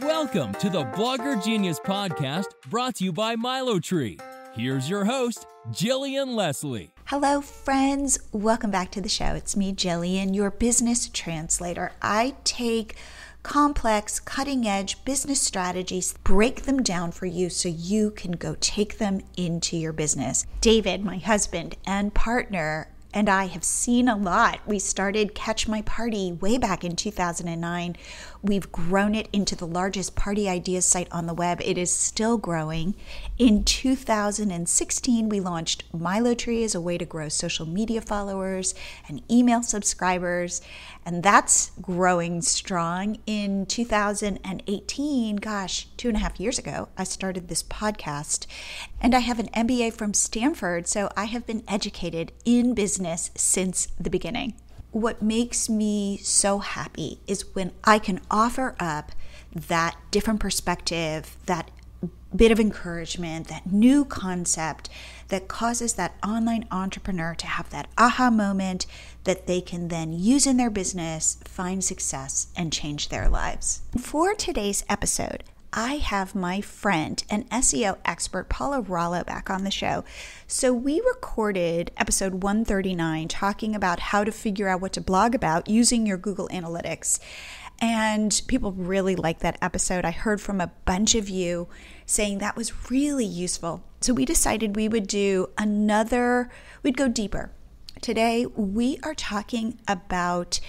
Welcome to the Blogger Genius Podcast, brought to you by MiloTree. Here's your host, Jillian Leslie. Hello, friends. Welcome back to the show. It's me, Jillian, your business translator. I take complex, cutting-edge business strategies, break them down for you so you can go take them into your business. David, my husband and partner, and I have seen a lot. We started Catch My Party way back in 2009. We've grown it into the largest party ideas site on the web. It is still growing. In 2016, we launched MiloTree as a way to grow social media followers and email subscribers, and that's growing strong. In 2018, 2.5 years ago, I started this podcast, and I have an MBA from Stanford, so I have been educated in business since the beginning. What makes me so happy is when I can offer up that different perspective, that bit of encouragement, that new concept that causes that online entrepreneur to have that aha moment that they can then use in their business, find success, and change their lives. For today's episode, I have my friend and SEO expert, Paula Rollo, back on the show. So we recorded episode 139 talking about how to figure out what to blog about using your Google Analytics. And people really liked that episode. I heard from a bunch of you saying that was really useful. So we decided we would do we'd go deeper. Today, we are talking about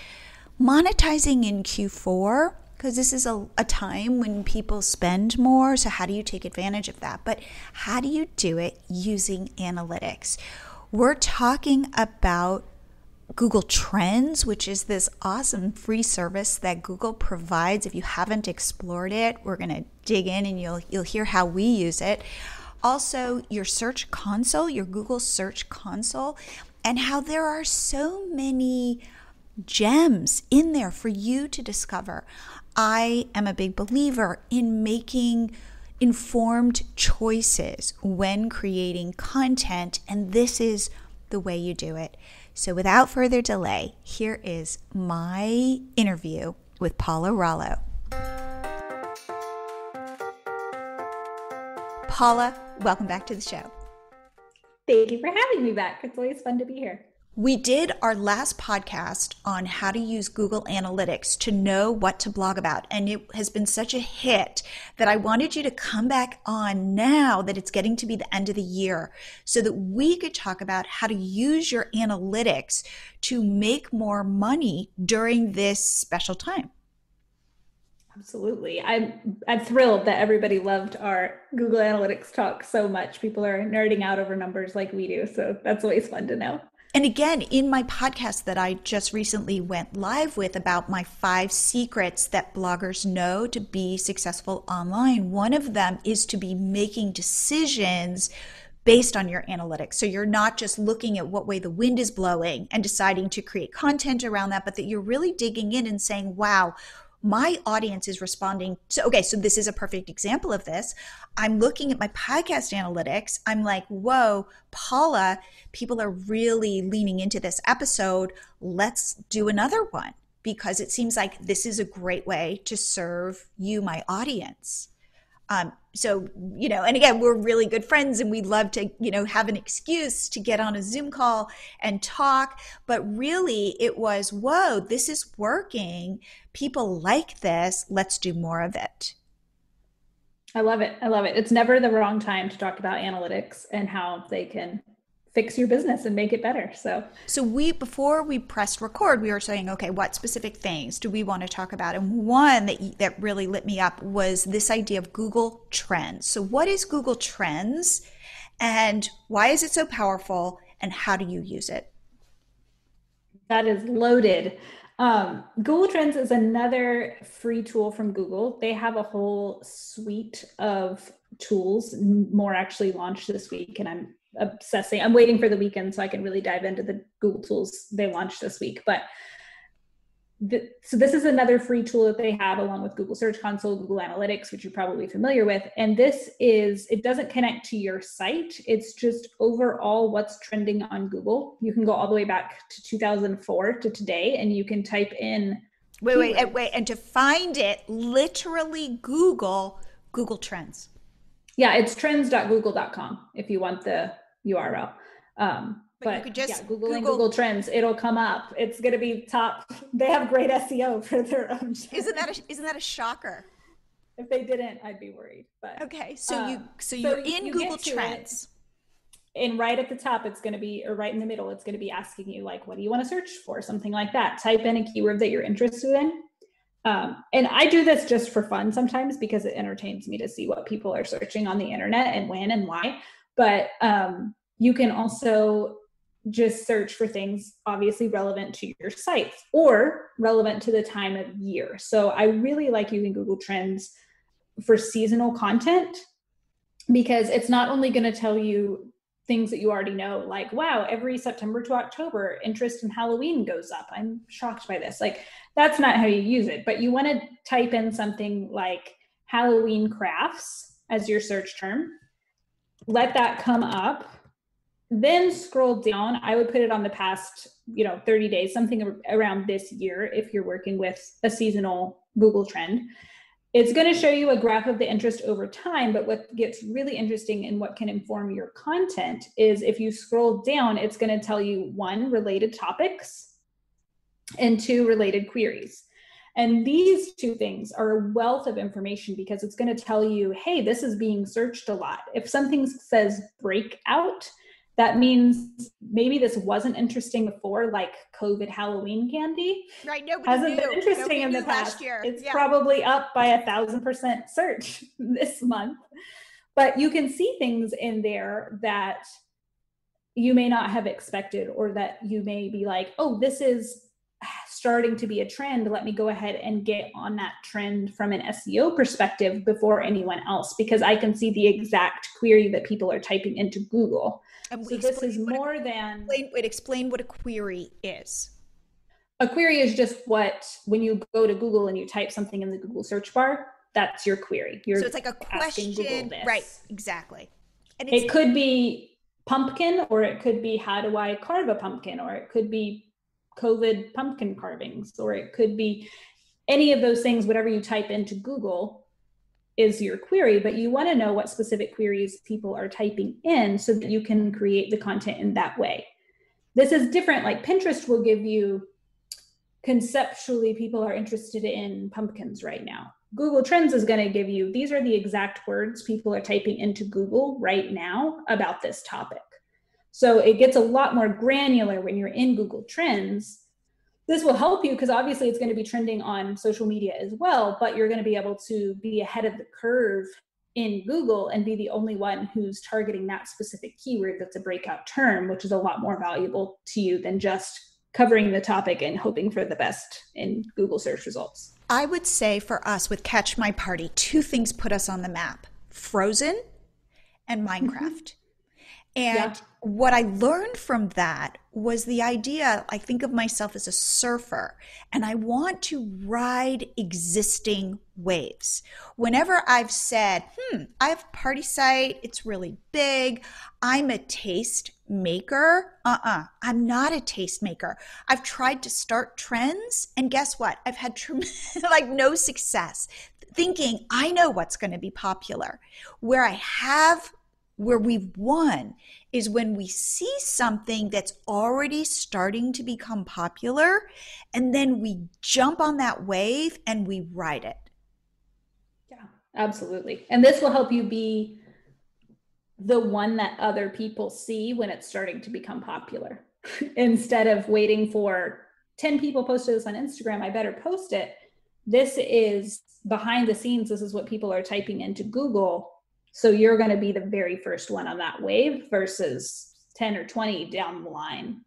monetizing in Q4, because this is a time when people spend more. So how do you take advantage of that? But how do you do it using analytics? We're talking about Google Trends, which is this awesome free service that Google provides. If you haven't explored it, we're going to dig in and you'll hear how we use it. Also, your Search Console, your Google Search Console, and how there are so many gems in there for you to discover. I am a big believer in making informed choices when creating content, and this is the way you do it. So without further delay, here is my interview with Paula Rollo. Paula, welcome back to the show. Thank you for having me back. It's always fun to be here. We did our last podcast on how to use Google Analytics to know what to blog about, and it has been such a hit that I wanted you to come back on now that it's getting to be the end of the year so that we could talk about how to use your analytics to make more money during this special time. Absolutely. I'm thrilled that everybody loved our Google Analytics talk so much. People are nerding out over numbers like we do, so that's always fun to know. And again, in my podcast that I just recently went live with about my 5 secrets that bloggers know to be successful online, one of them is to be making decisions based on your analytics. So you're not just looking at what way the wind is blowing and deciding to create content around that, but that you're really digging in and saying, wow, my audience is responding. So this is a perfect example of this. I'm looking at my podcast analytics. I'm like, whoa, Paula, people are really leaning into this episode. Let's do another one, because it seems like this is a great way to serve you, my audience. And again, we're really good friends and we love to, have an excuse to get on a Zoom call and talk. But really it was, whoa, this is working. People like this. Let's do more of it. I love it. It's never the wrong time to talk about analytics and how they can fix your business and make it better. So before we pressed record, we were saying, okay, what specific things do we want to talk about? And one that really lit me up was this idea of Google Trends. So what is Google Trends and why is it so powerful and how do you use it? That is loaded. Google Trends is another free tool from Google. They have a whole suite of tools, more actually launched this week, and I'm waiting for the weekend so I can really dive into the Google tools they launched this week. But so this is another free tool that they have along with Google Search Console, Google Analytics, which you're probably familiar with. And it doesn't connect to your site. It's just overall what's trending on Google. You can go all the way back to 2004 to today, and you can type in Wait. And to find it, literally Google Trends. Yeah, it's trends.google.com if you want the URL. But you could just Google Trends, it'll come up. It's going to be top. They have great SEO for their own. Isn't that a shocker? If they didn't, I'd be worried. But okay, you're in Google Trends. And right at the top, it's going to be, or right in the middle, it's going to be asking you like, what do you want to search for? Something like that. Type in a keyword that you're interested in. And I do this just for fun sometimes because it entertains me to see what people are searching on the internet and when and why. But you can also just search for things obviously relevant to your site or relevant to the time of year. So I really like using Google Trends for seasonal content because it's not only going to tell you things that you already know, like, wow, every September to October, interest in Halloween goes up. I'm shocked by this. Like, that's not how you use it, but you want to type in something like Halloween crafts as your search term. Let that come up. Then scroll down. I would put it on the past, 30 days, something around this year if you're working with a seasonal Google trend. It's going to show you a graph of the interest over time, but what gets really interesting and what can inform your content is if you scroll down, it's going to tell you 1, related topics, and 2, related queries. And these 2 things are a wealth of information because it's going to tell you, hey, this is being searched a lot. If something says breakout, that means maybe this wasn't interesting before, like COVID Halloween candy. Right, nobody hasn't knew. been interesting Nobody in the knew past. Last year. It's probably up by 1,000% search this month. But you can see things in there that you may not have expected, or that you may be like, oh, this is starting to be a trend. Let me go ahead and get on that trend from an SEO perspective before anyone else, because I can see the exact query that people are typing into Google. So this is more than... Explain what a query is. A query is just when you go to Google and you type something in the Google search bar, that's your query. So it's like a question, right? Exactly. And it could be pumpkin, or it could be how do I carve a pumpkin, or it could be COVID pumpkin carvings, or it could be any of those things. Whatever you type into Google is your query, but you want to know what specific queries people are typing in so that you can create the content in that way. This is different. Like Pinterest will give you conceptually, people are interested in pumpkins right now. Google Trends is going to give you, these are the exact words people are typing into Google right now about this topic. So it gets a lot more granular when you're in Google Trends. This will help you because obviously it's going to be trending on social media as well, but you're going to be able to be ahead of the curve in Google and be the only one who's targeting that specific keyword that's a breakout term, which is a lot more valuable to you than just covering the topic and hoping for the best in Google search results. I would say for us with Catch My Party, 2 things put us on the map: Frozen and Minecraft. And what I learned from that was the idea, I think of myself as a surfer, and I want to ride existing waves. Whenever I've said, I have a party site, it's really big, I'm a taste maker. I'm not a taste maker. I've tried to start trends, and guess what? I've had no success thinking I know what's going to be popular. Where we've won is when we see something that's already starting to become popular, and then we jump on that wave and we ride it. Yeah, absolutely. And this will help you be the one that other people see when it's starting to become popular. Instead of waiting for 10 people posted this on Instagram, I better post it. This is behind the scenes. This is what people are typing into Google. So you're going to be the very first one on that wave versus 10 or 20 down the line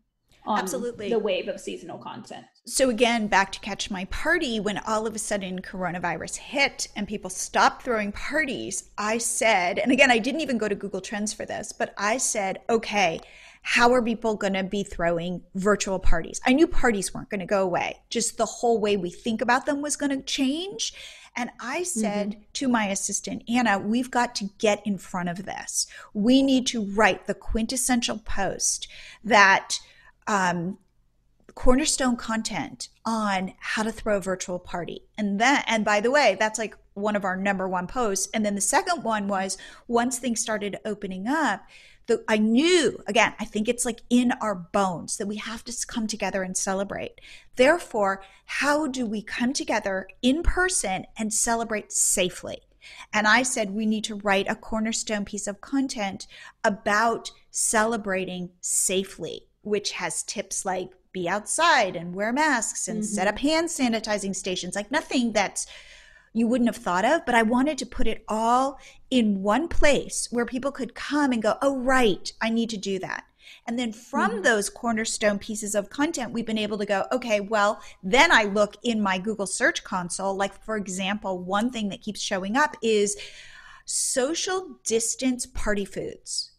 on Absolutely. The wave of seasonal content. So again, back to Catch My Party, when all of a sudden coronavirus hit and people stopped throwing parties, I said, and again, I didn't even go to Google Trends for this, but I said, okay, how are people going to be throwing virtual parties? I knew parties weren't going to go away. Just the whole way we think about them was going to change. And I said to my assistant, Anna, we've got to get in front of this. We need to write the quintessential post that cornerstone content on how to throw a virtual party. And by the way, that's like one of our number one posts. And then the second one was, once things started opening up, I knew, again, I think it's like in our bones that we have to come together and celebrate. Therefore, how do we come together in person and celebrate safely? And I said, we need to write a cornerstone piece of content about celebrating safely, which has tips like be outside and wear masks and set up hand sanitizing stations, like nothing that's you wouldn't have thought of, but I wanted to put it all in one place where people could come and go, oh, right, I need to do that. And then from those cornerstone pieces of content, we've been able to go, okay, well, then I look in my Google Search Console, like, for example, one thing that keeps showing up is social distance party foods.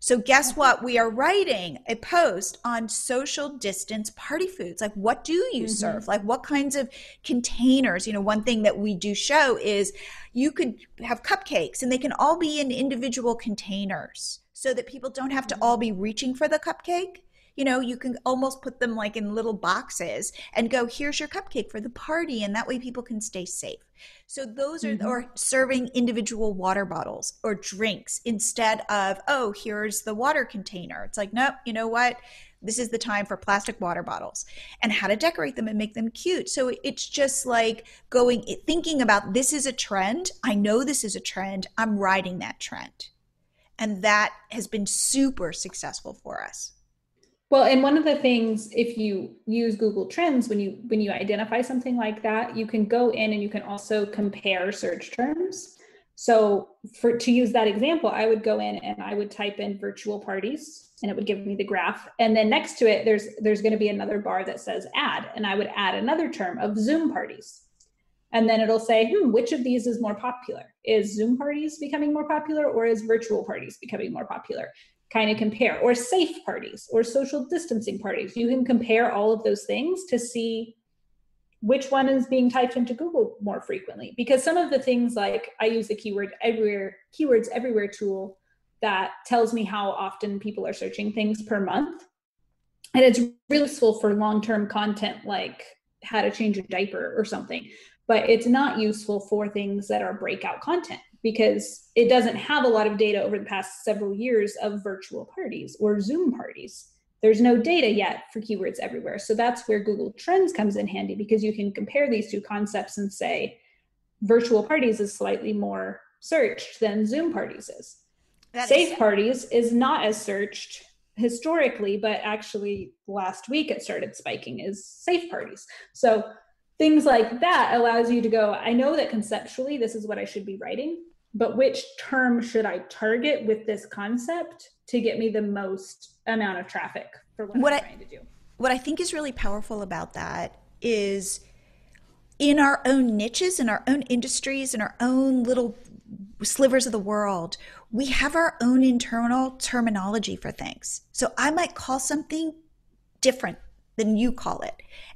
So guess what? We are writing a post on social distance party foods. Like, what do you serve? Like, what kinds of containers? You know, one thing that we do show is you could have cupcakes and they can all be in individual containers so that people don't have to all be reaching for the cupcake. You know, you can almost put them like in little boxes and go, here's your cupcake for the party. And that way people can stay safe. So those are, or serving individual water bottles or drinks instead of, oh, here's the water container. It's like, nope, you know what? This is the time for plastic water bottles, and how to decorate them and make them cute. So it's just like thinking about, this is a trend. I know this is a trend. I'm riding that trend. And that has been super successful for us. Well, and one of the things, if you use Google Trends, when you identify something like that, you can go in and you can also compare search terms. So to use that example, I would go in and I would type in virtual parties and it would give me the graph. And then next to it, there's going to be another bar that says add, and I would add another term of Zoom parties. And then it'll say, which of these is more popular? Is Zoom parties becoming more popular, or is virtual parties becoming more popular? Kind of compare, or safe parties or social distancing parties. You can compare all of those things to see which one is being typed into Google more frequently. Because some of the things, like I use the keywords everywhere tool that tells me how often people are searching things per month. And it's really useful for long-term content like how to change a diaper or something. But it's not useful for things that are breakout content, because it doesn't have a lot of data over the past several years of virtual parties or Zoom parties. There's no data yet for keywords everywhere. So that's where Google Trends comes in handy, because you can compare these two concepts and say, virtual parties is slightly more searched than Zoom parties is. Safe parties is not as searched historically, but actually last week it started spiking is safe parties. So things like that allows you to go, I know that conceptually this is what I should be writing, but which term should I target with this concept to get me the most amount of traffic for what I'm trying to do? What I think is really powerful about that is, in our own niches, in our own industries, in our own little slivers of the world, we have our own internal terminology for things. So I might call something different than you call it.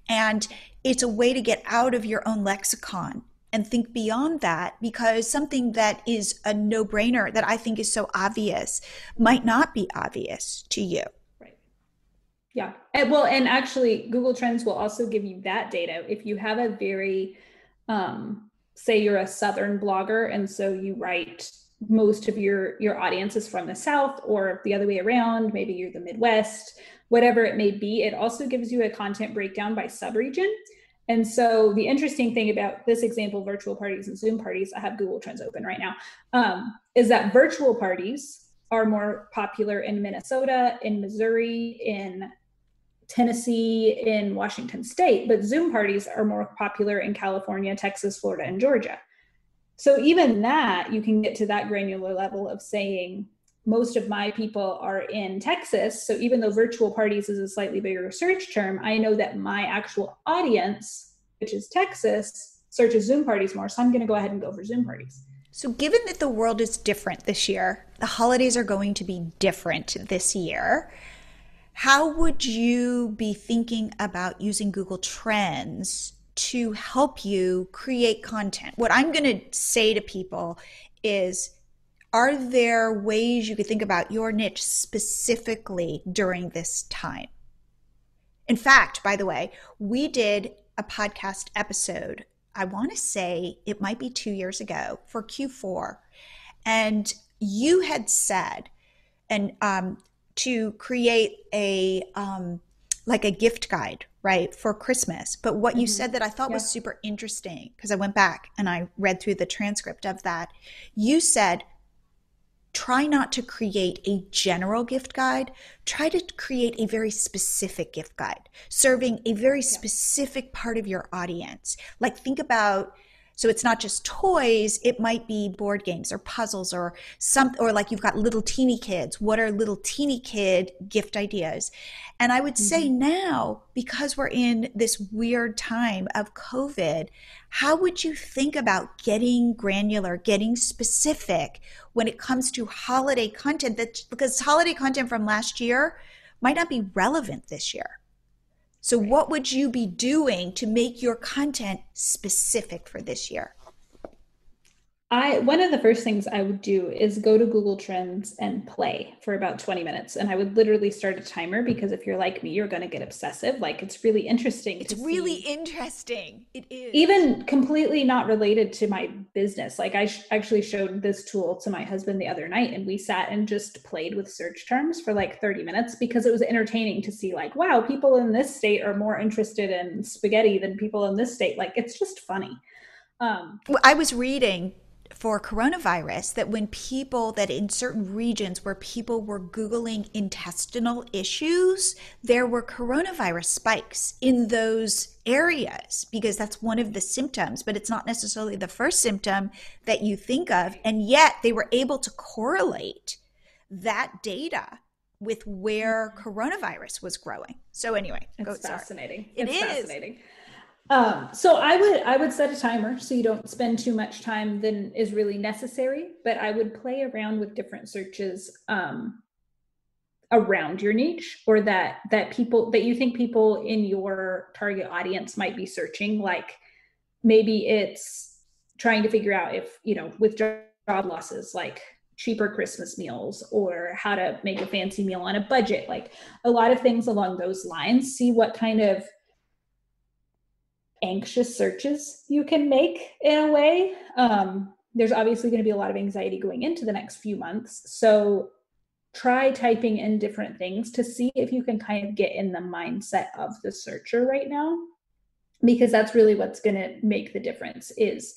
And it's a way to get out of your own lexicon and think beyond that, because something that is a no-brainer that I think is so obvious might not be obvious to you. Right. Yeah. And actually Google Trends will also give you that data. If you have a very, say you're a Southern blogger, and so you write, most of your audience is from the South, or the other way around, maybe you're the Midwest, whatever it may be, it also gives you a content breakdown by subregion. And so the interesting thing about this example, virtual parties and Zoom parties, I have Google Trends open right now, is that virtual parties are more popular in Minnesota, in Missouri, in Tennessee, in Washington State, but Zoom parties are more popular in California, Texas, Florida, and Georgia. So even that, you can get to that granular level of saying, most of my people are in Texas. So even though virtual parties is a slightly bigger search term, I know that my actual audience, which is Texas, searches Zoom parties more. So I'm going to go ahead and go for Zoom parties. So given that the world is different this year, the holidays are going to be different this year, how would you be thinking about using Google Trends to help you create content? What I'm going to say to people is, are there ways you could think about your niche specifically during this time? In fact, by the way, we did a podcast episode, I want to say it might be 2 years ago for Q4. And you had said, and to create a like a gift guide, right, for Christmas. But what you said that I thought was super interesting, because I went back and I read through the transcript of that. You said, try not to create a general gift guide. Try to create a very specific gift guide, serving a very specific part of your audience. Like, think about, so it's not just toys, it might be board games or puzzles or or like you've got little teeny kids. What are little teeny kid gift ideas? And I would say now, because we're in this weird time of COVID, how would you think about getting granular, getting specific when it comes to holiday content? Because holiday content from last year might not be relevant this year. So what would you be doing to make your content specific for this year? One of the first things I would do is go to Google Trends and play for about 20 minutes. And I would literally start a timer, because if you're like me, you're going to get obsessive. Like, it's really interesting. It's really interesting. It is. Even completely not related to my business. Like, I actually showed this tool to my husband the other night, and we sat and just played with search terms for like 30 minutes, because it was entertaining to see, like, wow, people in this state are more interested in spaghetti than people in this state. Like, it's just funny. Well, I was reading for coronavirus that that in certain regions where people were Googling intestinal issues, there were coronavirus spikes in those areas, because that's one of the symptoms, but it's not necessarily the first symptom that you think of. And yet they were able to correlate that data with where coronavirus was growing. So anyway, it's fascinating. It's fascinating. So I would set a timer so you don't spend too much time than is really necessary, but I would play around with different searches around your niche, or that you think people in your target audience might be searching. Like, maybe it's trying to figure out if, with job losses, like cheaper Christmas meals, or how to make a fancy meal on a budget, like a lot of things along those lines. See what kind of anxious searches you can make in a way. There's obviously going to be a lot of anxiety going into the next few months. So try typing in different things to see if you can kind of get in the mindset of the searcher right now, because that's really what's going to make the difference. Is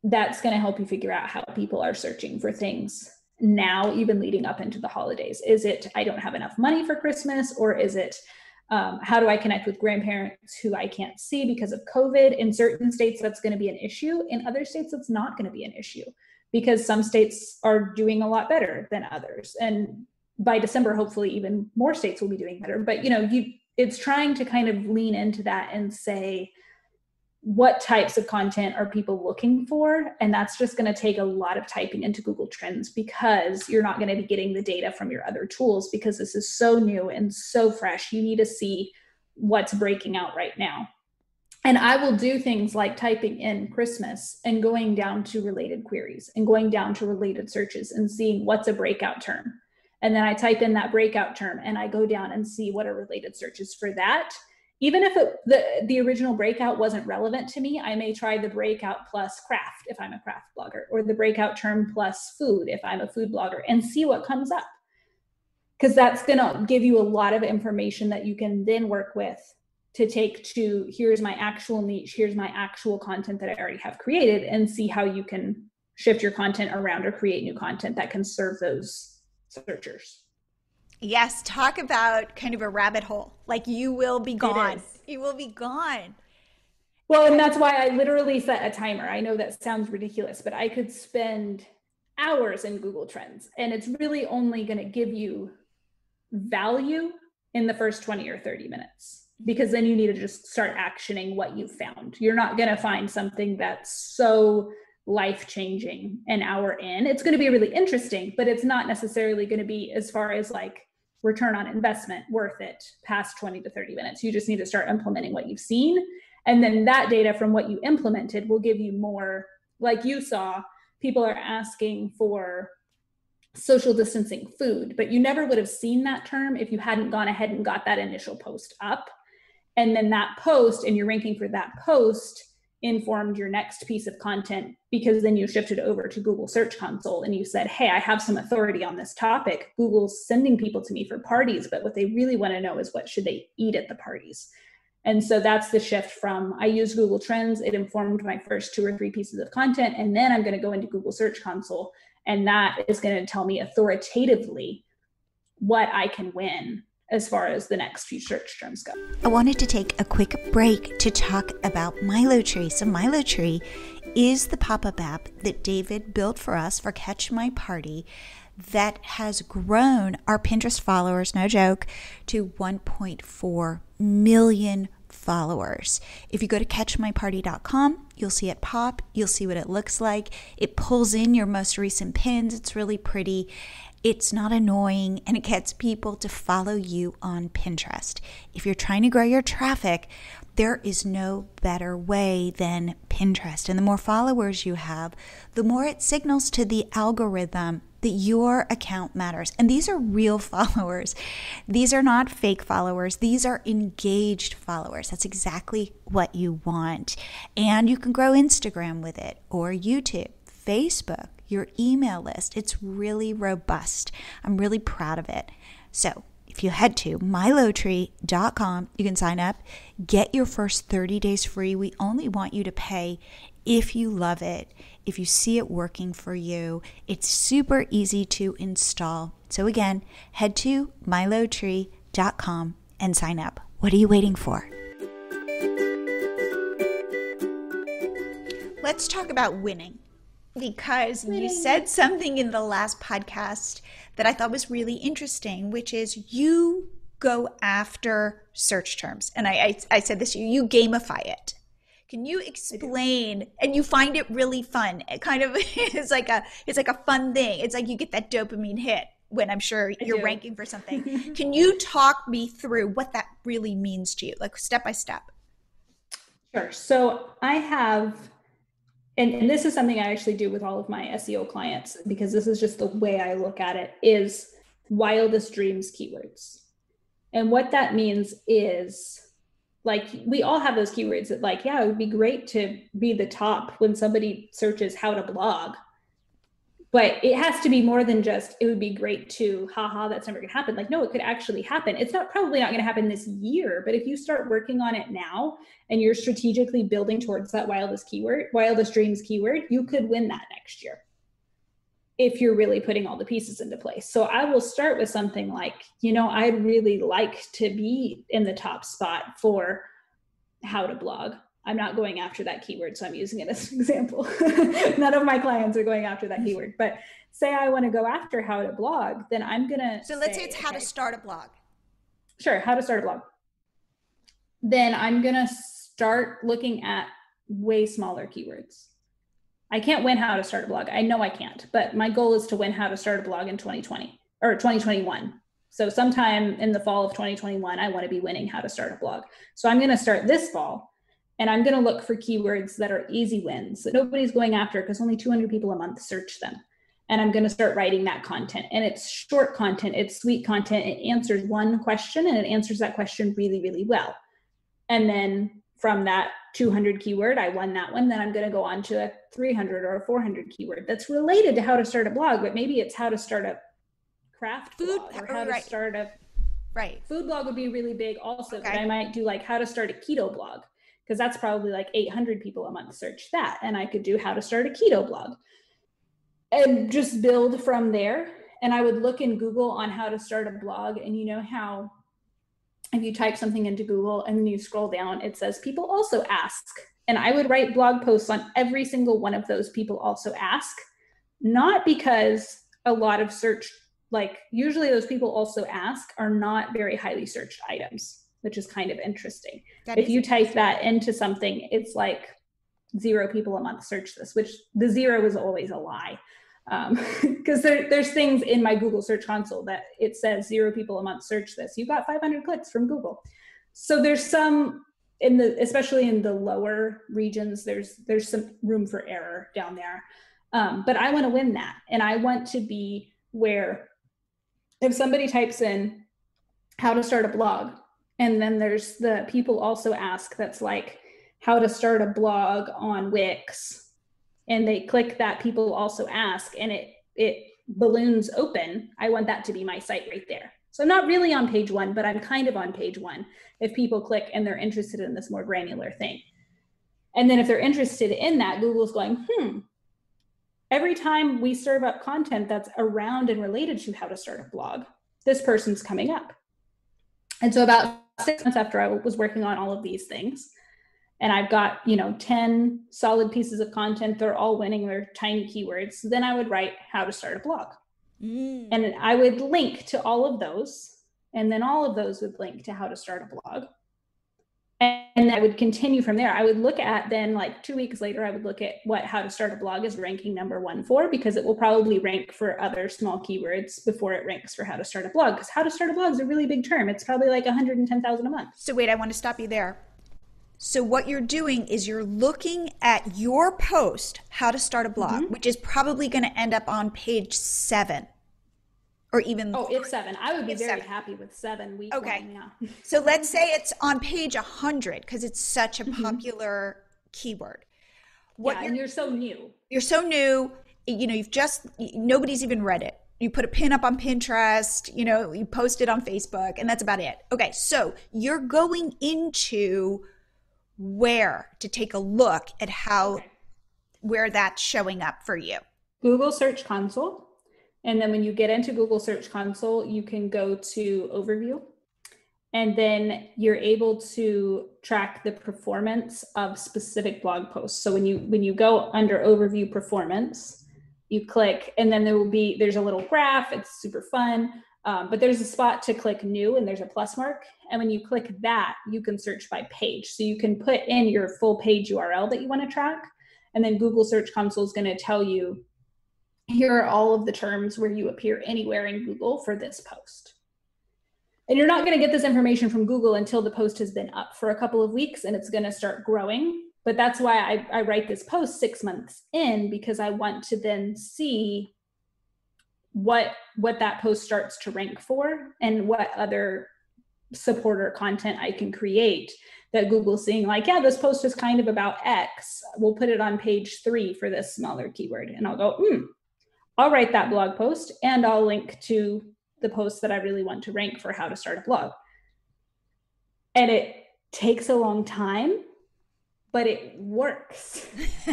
that's going to help you figure out how people are searching for things now, even leading up into the holidays. Is it, I don't have enough money for Christmas? Or is it, how do I connect with grandparents who I can't see because of COVID? In certain states, that's going to be an issue. In other states, it's not going to be an issue, because some states are doing a lot better than others. And by December, hopefully even more states will be doing better. But, it's trying to kind of lean into that and say, what types of content are people looking for? And that's just going to take a lot of typing into Google Trends, because you're not going to be getting the data from your other tools, because this is so new and so fresh. You need to see what's breaking out right now. And I will do things like typing in Christmas and going down to related queries and going down to related searches and seeing what's a breakout term. And then I type in that breakout term and I go down and see what are related searches for that. Even if the original breakout wasn't relevant to me, I may try the breakout plus craft if I'm a craft blogger, or the breakout term plus food if I'm a food blogger, and see what comes up. Because that's going to give you a lot of information that you can then work with to take to, here's my actual niche, here's my actual content that I already have created, and see how you can shift your content around or create new content that can serve those searchers. Yes, talk about kind of a rabbit hole. Like, you will be gone. You will be gone. Well, and that's why I literally set a timer. I know that sounds ridiculous, but I could spend hours in Google Trends, and it's really only going to give you value in the first 20 or 30 minutes, because then you need to just start actioning what you've found. You're not going to find something that's so life-changing an hour in. It's going to be really interesting, but it's not necessarily going to be, as far as like return on investment, worth it past 20 to 30 minutes. You just need to start implementing what you've seen. And then that data from what you implemented will give you more. Like you saw, people are asking for social distancing food, but you never would have seen that term if you hadn't gone ahead and got that initial post up. And then that post, and you're ranking for that post, informed your next piece of content, because then you shifted over to Google Search Console and you said, hey, I have some authority on this topic. Google's sending people to me for parties, but what they really want to know is what should they eat at the parties? And so that's the shift from, I use Google Trends, it informed my first 2 or 3 pieces of content, and then I'm going to go into Google Search Console, and that is going to tell me authoritatively what I can win as far as the next few search terms go. I wanted to take a quick break to talk about MiloTree. So MiloTree is the pop-up app that David built for us for Catch My Party that has grown our Pinterest followers, no joke, to 1.4 million followers. If you go to catchmyparty.com, you'll see it pop. You'll see what it looks like. It pulls in your most recent pins. It's really pretty. It's not annoying, and it gets people to follow you on Pinterest. If you're trying to grow your traffic, there is no better way than Pinterest. And the more followers you have, the more it signals to the algorithm that your account matters. And these are real followers. These are not fake followers. These are engaged followers. That's exactly what you want. And you can grow Instagram with it, or YouTube, Facebook, your email list. It's really robust. I'm really proud of it. So if you head to milotree.com, you can sign up, get your first 30 days free. We only want you to pay if you love it, if you see it working for you. It's super easy to install. So again, head to milotree.com and sign up. What are you waiting for? Let's talk about winning. Because you said something in the last podcast that I thought was really interesting, which is you go after search terms. And I said this to you, you gamify it. Can you explain? And you find it really fun. It kind of it's like a fun thing. It's like you get that dopamine hit when I'm sure you're ranking for something. Can you talk me through what that really means to you, like step by step? Sure. So I have, and this is something I actually do with all of my SEO clients, because this is just the way I look at it, is wildest dreams keywords. And what that means is, like, we all have those keywords that, like, yeah, it would be great to be the top when somebody searches how to blog. But it has to be more than just, it would be great to, haha, that's never gonna happen. Like, no, it could actually happen. It's probably not gonna happen this year, but if you start working on it now and you're strategically building towards that wildest dreams keyword, you could win that next year if you're really putting all the pieces into place. So I will start with something like, I'd really like to be in the top spot for how to blog. I'm not going after that keyword, so I'm using it as an example. None of my clients are going after that keyword, but say I want to go after how to blog, then I'm going to let's say it's how to start a blog. Sure, how to start a blog. Then I'm going to start looking at way smaller keywords. I can't win how to start a blog. I know I can't, but my goal is to win how to start a blog in 2020 or 2021. So sometime in the fall of 2021, I want to be winning how to start a blog. So I'm going to start this fall. And I'm going to look for keywords that are easy wins that nobody's going after because only 200 people a month search them. And I'm going to start writing that content. And it's short content. It's sweet content. It answers one question, and it answers that question really, really well. And then from that 200 keyword, I won that one. Then I'm going to go on to a 300 or a 400 keyword that's related to how to start a blog, but maybe it's how to start a craft blog or how to start a food blog would be really big also. Okay. But I might do like how to start a keto blog, because that's probably like 800 people a month search that. And I could do how to start a keto blog and just build from there. And I would look in Google on how to start a blog. And you know how if you type something into Google and then you scroll down, it says people also ask. And I would write blog posts on every single one of those people also ask, not because a lot of search, like usually those people also ask are not very highly searched items, which is kind of interesting. If you type that into something, it's like 0 people a month search this, which the 0 is always a lie. Because there's things in my Google Search Console that it says 0 people a month search this. You got 500 clicks from Google. So there's some, especially in the lower regions, there's some room for error down there. But I want to win that. And I want to be where if somebody types in how to start a blog, And then there's the people also ask that's like how to start a blog on Wix. And they click that people also ask, and it balloons open. I want that to be my site right there. So I'm not really on page one, but I'm kind of on page one if people click and they're interested in this more granular thing. And then if they're interested in that, Google's going, every time we serve up content that's around and related to how to start a blog, this person's coming up. And so about 6 months after I was working on all of these things, and I've got, 10 solid pieces of content, they're all winning their tiny keywords, then I would write how to start a blog. And I would link to all of those, and then all of those would link to how to start a blog. And I would continue from there. I would look at then, like 2 weeks later, I would look at what how to start a blog is ranking number 1 for, because it will probably rank for other small keywords before it ranks for how to start a blog. Because how to start a blog is a really big term. It's probably like 110,000 a month. So wait, I want to stop you there. So what you're doing is you're looking at your post, how to start a blog, which is probably going to end up on page 7. Or even if 7. I would be very happy with 7 week. Okay. One, yeah. So let's say it's on page 100 because it's such a popular keyword. And you're so new. You're so new. Nobody's even read it. You put a pin up on Pinterest, you post it on Facebook, and that's about it. Okay, so you're going into where to take a look at where that's showing up for you. Google Search Console. And then when you get into Google Search Console, you can go to Overview, and then you're able to track the performance of specific blog posts. So when you go under Overview Performance, you click, and then there's a little graph. It's super fun, but there's a spot to click New, and there's a plus mark. And when you click that, you can search by page. So you can put in your full page URL that you want to track, and then Google Search Console is going to tell you, here are all of the terms where you appear anywhere in Google for this post. And you're not going to get this information from Google until the post has been up for a couple of weeks and it's going to start growing. But that's why I write this post 6 months in, because I want to then see what that post starts to rank for and what other supporter content I can create that Google's seeing, like, yeah, this post is kind of about X. We'll put it on page 3 for this smaller keyword. And I'll go, I'll write that blog post, and I'll link to the post that I really want to rank for how to start a blog. And it takes a long time, but it works.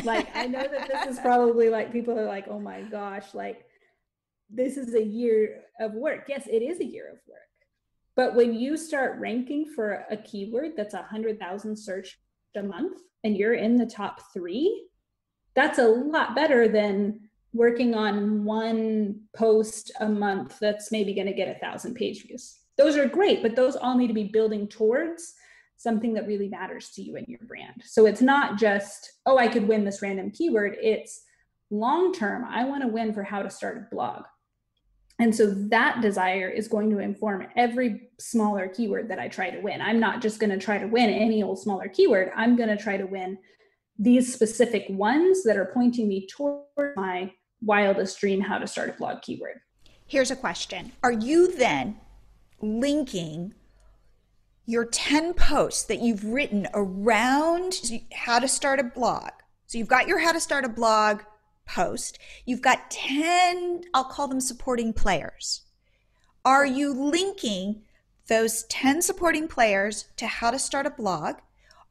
Like, I know that this is probably like, people are like, oh my gosh, like, this is a year of work. Yes, it is a year of work. But when you start ranking for a keyword that's 100,000 searched a month and you're in the top 3, that's a lot better than working on one post a month that's maybe going to get 1,000 page views. Those are great, but those all need to be building towards something that really matters to you and your brand. So it's not just, I could win this random keyword. It's long-term, I want to win for how to start a blog. And so that desire is going to inform every smaller keyword that I try to win. I'm not just going to try to win any old smaller keyword. I'm going to try to win these specific ones that are pointing me toward my wildest dream how to start a blog keyword. Here's a question. Are you then linking your 10 posts that you've written around how to start a blog? So you've got your how to start a blog post. You've got 10, I'll call them supporting players. Are you linking those 10 supporting players to how to start a blog?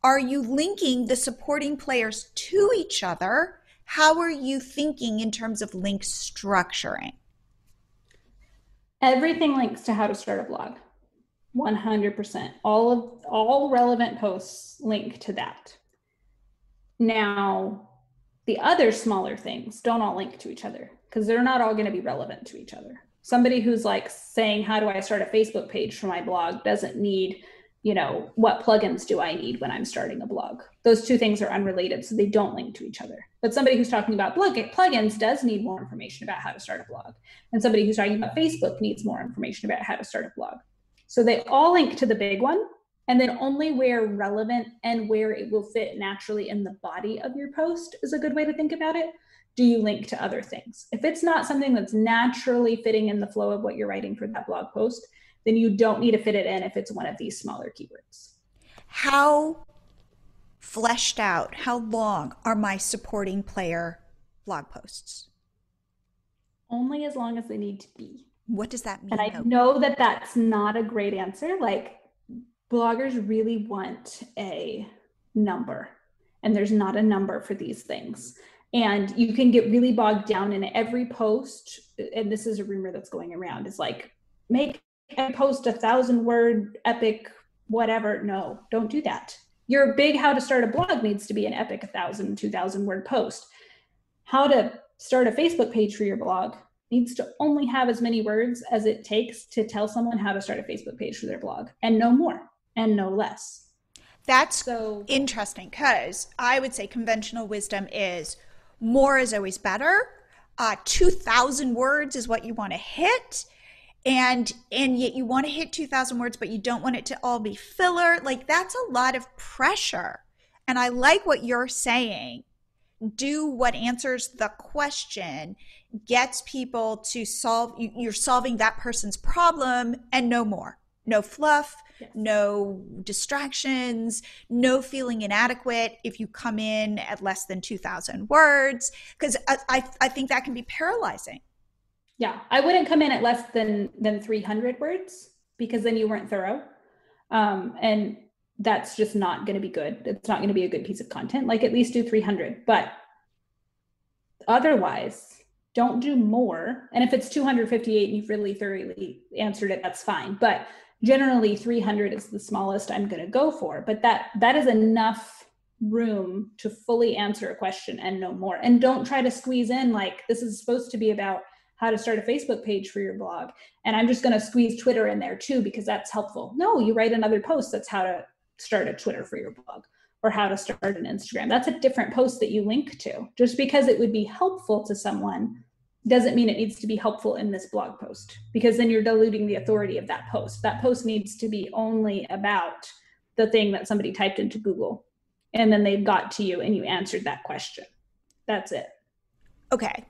Are you linking the supporting players to each other? How are you thinking in terms of link structuring? Everything links to how to start a blog. 100%. All relevant posts link to that. Now, the other smaller things don't all link to each other because they're not all going to be relevant to each other. Somebody who's like saying, how do I start a Facebook page for my blog doesn't need, what plugins do I need when I'm starting a blog? Those two things are unrelated, so they don't link to each other. But somebody who's talking about plugins does need more information about how to start a blog. And somebody who's talking about Facebook needs more information about how to start a blog. So they all link to the big one, and then only where relevant and where it will fit naturally in the body of your post is a good way to think about it. Do you link to other things? If it's not something that's naturally fitting in the flow of what you're writing for that blog post, then you don't need to fit it in if it's one of these smaller keywords. How fleshed out, how long are my supporting player blog posts? Only as long as they need to be. What does that mean? And I know that that's not a great answer. Like, bloggers really want a number, and there's not a number for these things. And you can get really bogged down in every post. And this is a rumor that's going around, is like, make a post 1,000-word epic, whatever. No, don't do that. Your big how to start a blog needs to be an epic 1,000, 2,000-word post. How to start a Facebook page for your blog needs to only have as many words as it takes to tell someone how to start a Facebook page for their blog, and no more and no less. That's so interesting, because I would say conventional wisdom is more is always better. 2,000 words is what you want to hit. And yet you want to hit 2,000 words, but you don't want it to all be filler. Like, that's a lot of pressure. And I like what you're saying. Do what answers the question, gets people to solve, you're solving that person's problem, and no more. No fluff, yes. No distractions, no feeling inadequate if you come in at less than 2,000 words, because I think that can be paralyzing. Yeah, I wouldn't come in at less than 300 words, because then you weren't thorough. And that's just not going to be good. It's not going to be a good piece of content. Like, at least do 300, but otherwise don't do more. And if it's 258 and you've really thoroughly answered it, that's fine. But generally 300 is the smallest I'm going to go for, but that is enough room to fully answer a question and no more. And don't try to squeeze in, like, this is supposed to be about how to start a Facebook page for your blog, and I'm just going to squeeze Twitter in there too, because that's helpful. No, you write another post that's how to start a Twitter for your blog, or how to start an Instagram. That's a different post that you link to. Just because it would be helpful to someone doesn't mean it needs to be helpful in this blog post, because then you're diluting the authority of that post. That post needs to be only about the thing that somebody typed into Google, and then they got to you and you answered that question. That's it. Okay.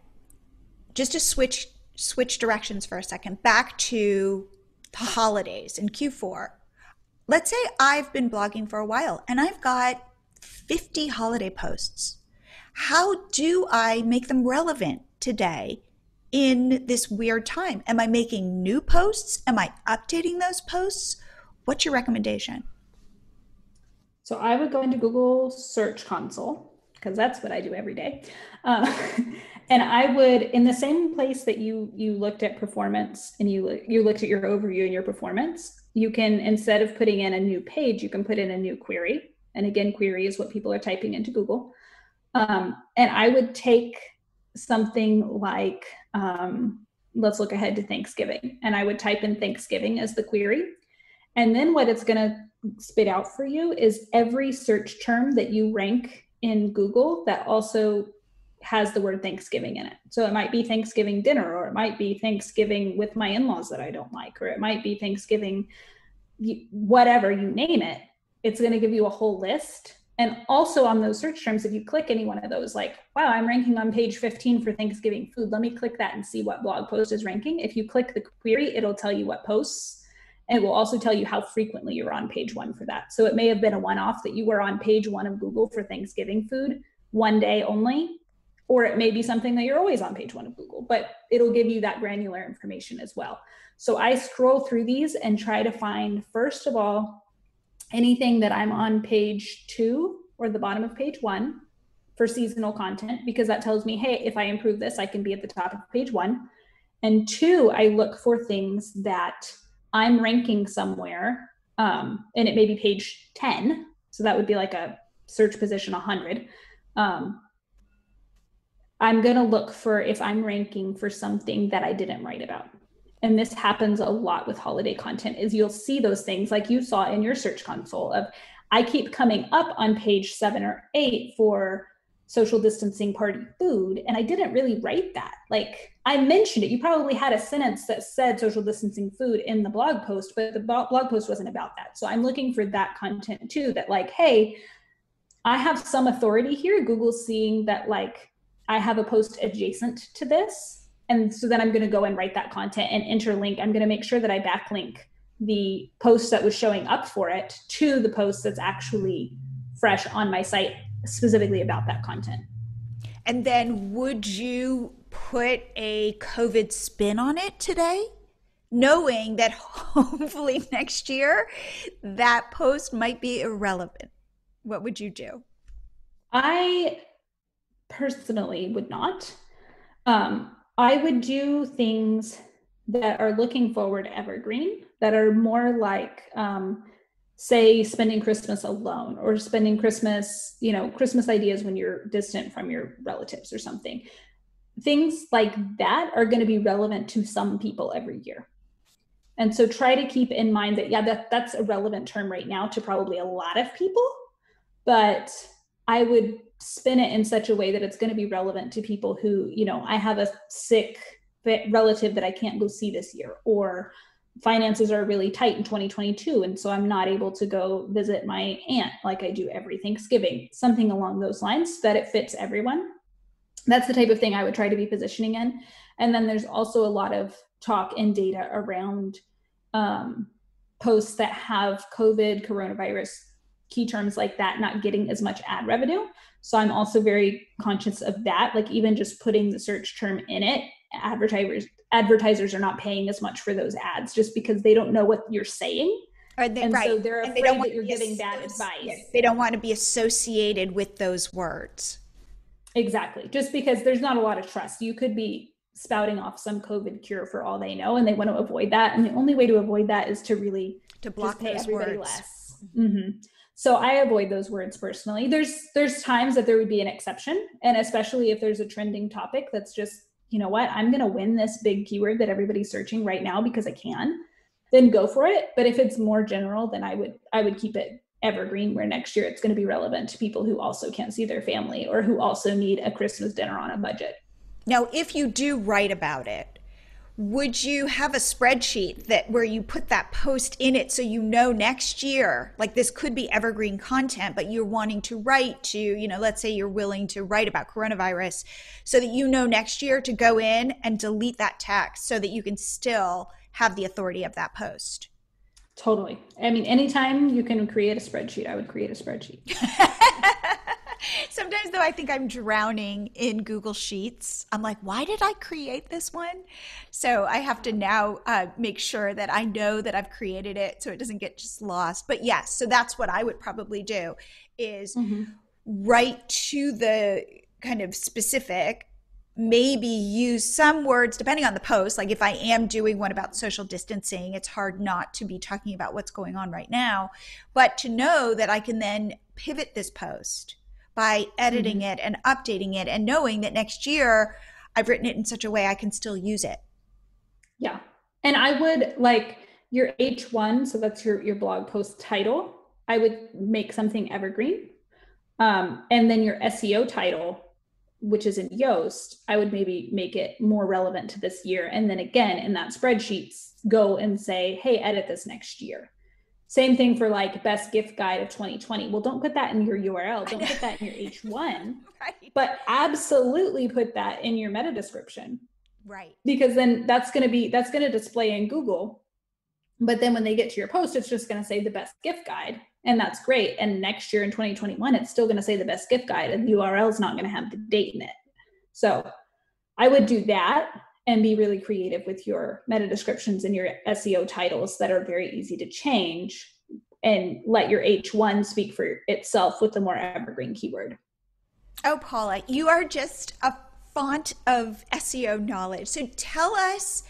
Just to switch directions for a second, back to the holidays in Q4. Let's say I've been blogging for a while and I've got 50 holiday posts. How do I make them relevant today in this weird time? Am I making new posts? Am I updating those posts? What's your recommendation? So I would go into Google Search Console, because that's what I do every day. And I would, in the same place that you looked at performance and you looked at your overview and your performance, you can, instead of putting in a new page, you can put in a new query. And again, query is what people are typing into Google. And I would take something like, let's look ahead to Thanksgiving. And I would type in Thanksgiving as the query. And then what it's going to spit out for you is every search term that you rank in Google that also has the word Thanksgiving in it. So it might be Thanksgiving dinner, or it might be Thanksgiving with my in-laws that I don't like, or it might be Thanksgiving, whatever you name it. It's going to give you a whole list. And also on those search terms, if you click any one of those, like, wow, I'm ranking on page 15 for Thanksgiving food. Let me click that and see what blog post is ranking. If you click the query, it'll tell you what posts, and it will also tell you how frequently you're on page 1 for that. So it may have been a one-off that you were on page 1 of Google for Thanksgiving food one day only, or it may be something that you're always on page 1 of Google, but it'll give you that granular information as well. So I scroll through these and try to find, first of all, anything that I'm on page 2 or the bottom of page 1 for seasonal content, because that tells me, hey, if I improve this, I can be at the top of page 1. And 2, I look for things that I'm ranking somewhere, and it may be page 10. So that would be like a search position 100. I'm going to look for if I'm ranking for something that I didn't write about. And this happens a lot with holiday content, is you'll see those things like you saw in your search console of, I keep coming up on page 7 or 8 for social distancing party food, and I didn't really write that. Like, I mentioned it. You probably had a sentence that said social distancing food in the blog post, but the blog post wasn't about that. So I'm looking for that content too, that like, hey, I have some authority here. Google's seeing that, like, I have a post adjacent to this. And so then I'm going to go and write that content and interlink. I'm going to make sure that I backlink the post that was showing up for it to the post that's actually fresh on my site specifically about that content. And then would you put a COVID spin on it today, knowing that hopefully next year that post might be irrelevant? What would you do? I personally would not. I would do things that are looking forward evergreen, that are more like, say, spending Christmas alone, or spending Christmas, Christmas ideas when you're distant from your relatives or something. Things like that are going to be relevant to some people every year. And so try to keep in mind that, yeah, that's a relevant term right now to probably a lot of people, but I would spin it in such a way that it's going to be relevant to people who, I have a sick relative that I can't go see this year, or finances are really tight in 2022. And so I'm not able to go visit my aunt like I do every Thanksgiving, something along those lines, that it fits everyone. That's the type of thing I would try to be positioning in. And then there's also a lot of talk and data around posts that have COVID, coronavirus, key terms like that, not getting as much ad revenue. So I'm also very conscious of that. Like, even just putting the search term in it, advertisers are not paying as much for those ads just because they don't know what you're saying. So they're afraid that you're giving bad advice. Yes, they don't want to be associated with those words. Exactly. Just because there's not a lot of trust. You could be spouting off some COVID cure for all they know, and they want to avoid that. And the only way to avoid that is to really block pay those everybody words. less. Mm-hmm. So I avoid those words personally. There's times that there would be an exception, and especially if there's a trending topic that's just, you know what, I'm going to win this big keyword that everybody's searching right now because I can, then go for it. But if it's more general, then I would keep it evergreen, where next year it's going to be relevant to people who also can't see their family, or who also need a Christmas dinner on a budget. Now, if you do write about it, would you have a spreadsheet where you put that post in it, so next year, like, this could be evergreen content, but you're wanting to write to, let's say you're willing to write about coronavirus, so that next year to go in and delete that text so that you can still have the authority of that post? Totally. I mean, anytime you can create a spreadsheet, I would create a spreadsheet. Sometimes, though, I think I'm drowning in Google Sheets. I'm like, why did I create this one? So I have to now make sure that I know that I've created it so it doesn't get just lost. But yes, so that's what I would probably do, is write to the kind of specific, maybe use some words depending on the post. Like, if I am doing one about social distancing, it's hard not to be talking about what's going on right now, but to know that I can then pivot this post by editing it and updating it, and knowing that next year I've written it in such a way I can still use it. Yeah. And I would, like, your H1, so that's your blog post title, I would make something evergreen. And then your SEO title, which is in Yoast, I would maybe make it more relevant to this year. And then again, in that spreadsheet, go and say, hey, edit this next year. Same thing for, like, best gift guide of 2020. Well, don't put that in your URL. Don't put that in your H1, right, but absolutely put that in your meta description. Right. Because then that's going to display in Google. But then when they get to your post, it's just going to say the best gift guide. And that's great. And next year in 2021, it's still going to say the best gift guide, and the URL is not going to have the date in it. So I would do that, and be really creative with your meta descriptions and your SEO titles that are very easy to change, and let your H1 speak for itself with the more evergreen keyword. Oh, Paula, you are just a font of SEO knowledge. So tell us,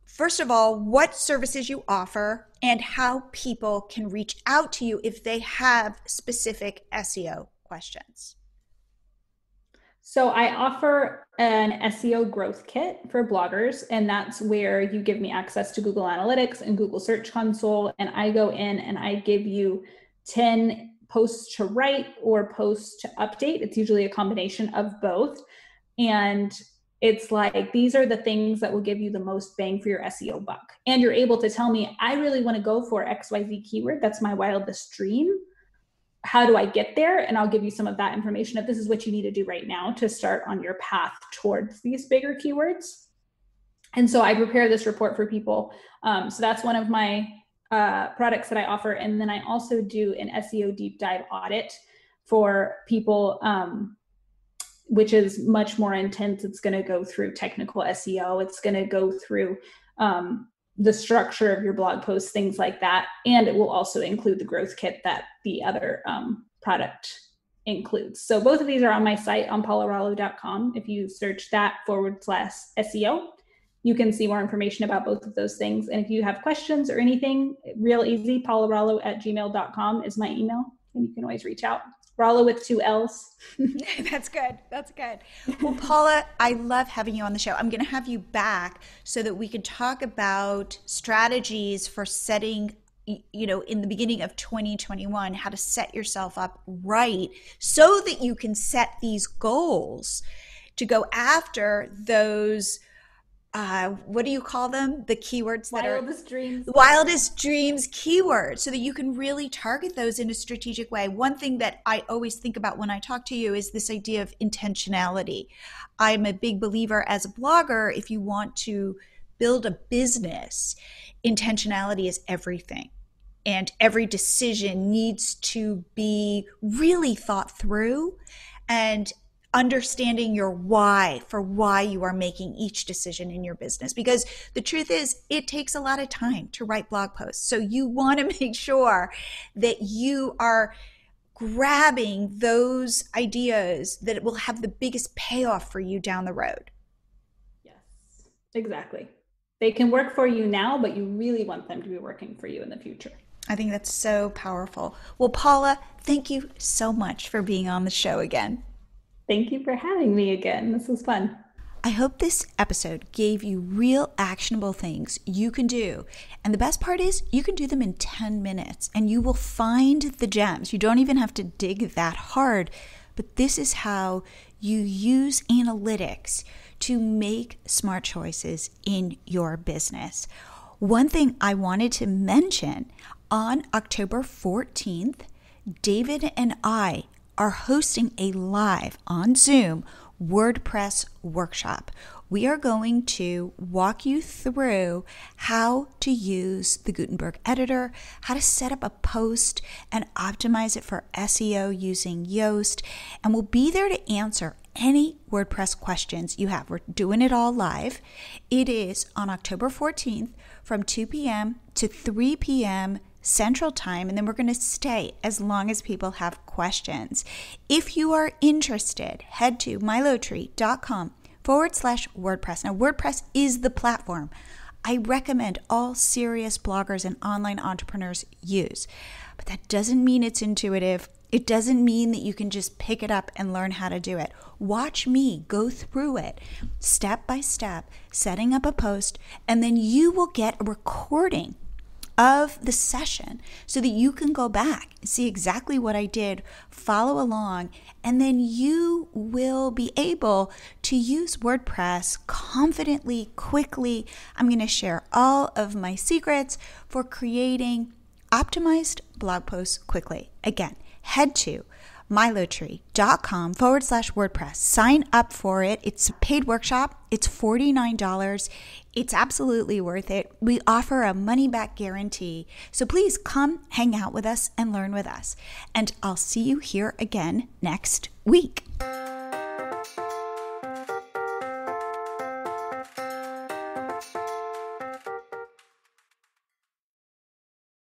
first of all, what services you offer and how people can reach out to you if they have specific SEO questions. So I offer an SEO growth kit for bloggers, and that's where you give me access to Google Analytics and Google Search Console. And I go in and I give you 10 posts to write or posts to update. It's usually a combination of both. And it's like, these are the things that will give you the most bang for your SEO buck. And you're able to tell me, I really want to go for XYZ keyword. That's my wildest dream. How do I get there? And I'll give you some of that information, if this is what you need to do right now to start on your path towards these bigger keywords. And so I prepare this report for people. So that's one of my products that I offer. And then I also do an SEO deep dive audit for people, which is much more intense. It's going to go through technical SEO. It's going to go through the structure of your blog posts, things like that. And it will also include the growth kit that the other product includes. So both of these are on my site on paularollo.com. If you search that /SEO, you can see more information about both of those things. And if you have questions or anything, real easy, paularollo@gmail.com is my email. And you can always reach out. Rollo with 2 L's. That's good. That's good. Well, Paula, I love having you on the show. I'm going to have you back so that we can talk about strategies for setting, in the beginning of 2021, how to set yourself up right so that you can set these goals to go after those what do you call them? The keywords that wildest dreams. Wildest dreams keywords, so that you can really target those in a strategic way. One thing that I always think about when I talk to you is this idea of intentionality. I'm a big believer as a blogger, if you want to build a business, intentionality is everything. And every decision needs to be really thought through, and understanding your why for why you are making each decision in your business. Because the truth is, it takes a lot of time to write blog posts. So you want to make sure that you are grabbing those ideas that will have the biggest payoff for you down the road. Yes, exactly. They can work for you now, but you really want them to be working for you in the future. I think that's so powerful. Well, Paula, thank you so much for being on the show again. Thank you for having me again. This was fun. I hope this episode gave you real actionable things you can do. And the best part is you can do them in 10 minutes and you will find the gems. You don't even have to dig that hard. But this is how you use analytics to make smart choices in your business. One thing I wanted to mention, on October 14th, David and I are hosting a live on Zoom WordPress workshop. We are going to walk you through how to use the Gutenberg editor, how to set up a post and optimize it for SEO using Yoast, and we'll be there to answer any WordPress questions you have. We're doing it all live. It is on October 14th from 2 p.m. to 3 p.m. Central Time, and then we're going to stay as long as people have questions. If you are interested, head to milotree.com/WordPress. Now, WordPress is the platform I recommend all serious bloggers and online entrepreneurs use, but that doesn't mean it's intuitive. It doesn't mean that you can just pick it up and learn how to do it. Watch me go through it step by step, setting up a post, and then you will get a recording of the session so that you can go back and see exactly what I did, follow along, and then you will be able to use WordPress confidently, quickly. I'm going to share all of my secrets for creating optimized blog posts quickly. Again, head to milotree.com/WordPress. Sign up for it. It's a paid workshop. It's $49. It's absolutely worth it. We offer a money-back guarantee. So please come hang out with us and learn with us. And I'll see you here again next week.